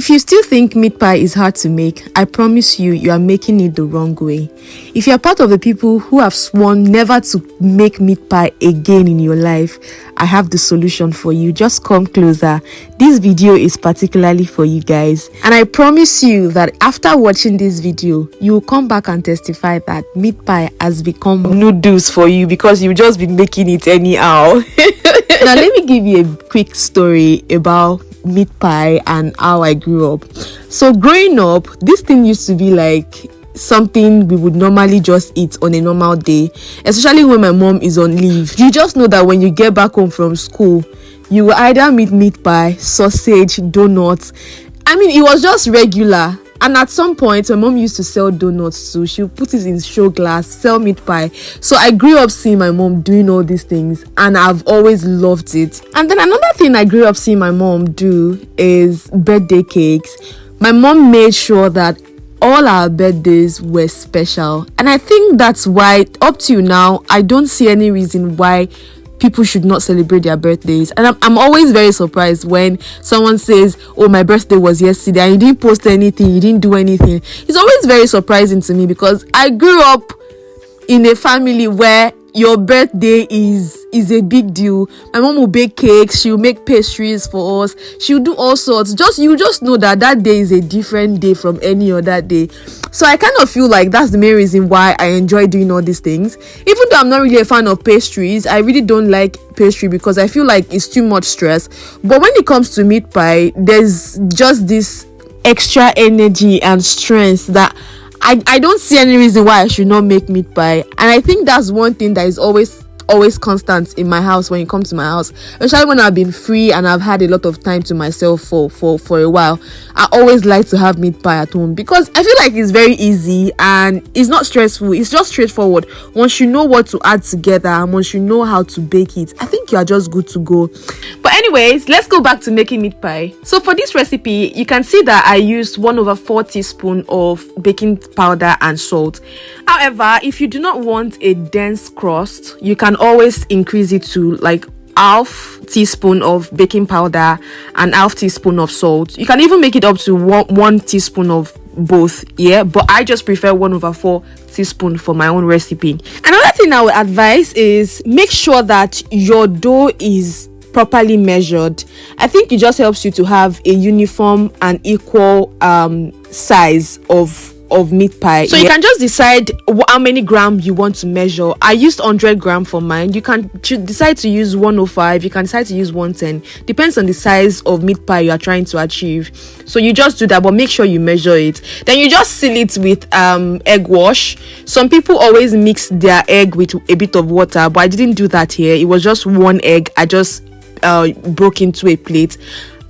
If you still think meat pie is hard to make, I promise you are making it the wrong way. If you are part of the people who have sworn never to make meat pie again in your life, I have the solution for you. Just come closer. This video is particularly for you guys. And I promise you that after watching this video, you will come back and testify that meat pie has become noodles for you because you've just been making it anyhow. Now let me give you a quick story about meat pie and how I grew up. So growing up, this thing used to be like something we would normally just eat on a normal day, especially when my mom is on leave. You just know that when you get back home from school, you will either meat pie, sausage, donuts. I mean, it was just regular. And at some point, my mom used to sell donuts too. She would put it in show glass, sell meat pie. So I grew up seeing my mom doing all these things, and I've always loved it. And then another thing I grew up seeing my mom do is birthday cakes. My mom made sure that all our birthdays were special. And I think that's why, up to now, I don't see any reason why people should not celebrate their birthdays. And I'm always very surprised when someone says, oh, my birthday was yesterday and you didn't post anything, you didn't do anything. It's always very surprising to me because I grew up in a family where your birthday is a big deal. My mom will bake cakes, she'll make pastries for us, she'll do all sorts. You just know that day is a different day from any other day. So I kind of feel like that's the main reason why I enjoy doing all these things. Even though I'm not really a fan of pastries, I really don't like pastry because I feel like it's too much stress. But when it comes to meat pie, there's just this extra energy and strength that I don't see any reason why I should not make meat pie. And I think that's one thing that is always constant in my house when you come to my house, especially when I've been free and I've had a lot of time to myself for a while. I always like to have meat pie at home because I feel like it's very easy and it's not stressful. It's just straightforward. Once you know what to add together and once you know how to bake it, I think you are just good to go. But anyways, let's go back to making meat pie. So for this recipe, you can see that I used 1/4 teaspoon of baking powder and salt. However, if you do not want a dense crust, you can always increase it to like half teaspoon of baking powder and half teaspoon of salt. You can even make it up to one teaspoon of both, but I just prefer 1/4 teaspoon for my own recipe. Another thing I would advise is make sure that your dough is properly measured. I think it just helps you to have a uniform and equal size of meat pie. So you can just decide how many grams you want to measure. I used 100 grams for mine. You can decide to use 105. You can decide to use 110. Depends on the size of meat pie you are trying to achieve. So you just do that, but make sure you measure it. Then you just seal it with egg wash. Some people always mix their egg with a bit of water, but I didn't do that here. It was just one egg. I just broke into a plate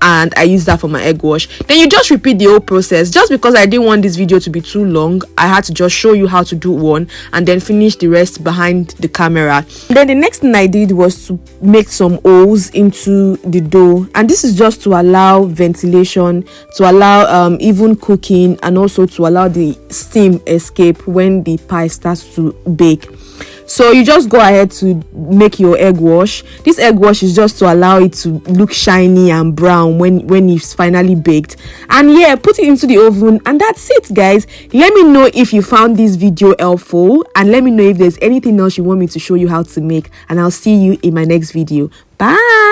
and I use that for my egg wash. Then you just repeat the whole process. Just because I didn't want this video to be too long, I had to just show you how to do one and then finish the rest behind the camera. Then the next thing I did was to make some holes into the dough, and this is just to allow ventilation, to allow even cooking, and also to allow the steam escape when the pie starts to bake. So you just go ahead to make your egg wash. This egg wash is just to allow it to look shiny and brown when it's finally baked. And put it into the oven, and that's it, guys. Let me know if you found this video helpful, and let me know if there's anything else you want me to show you how to make, and I'll see you in my next video. Bye.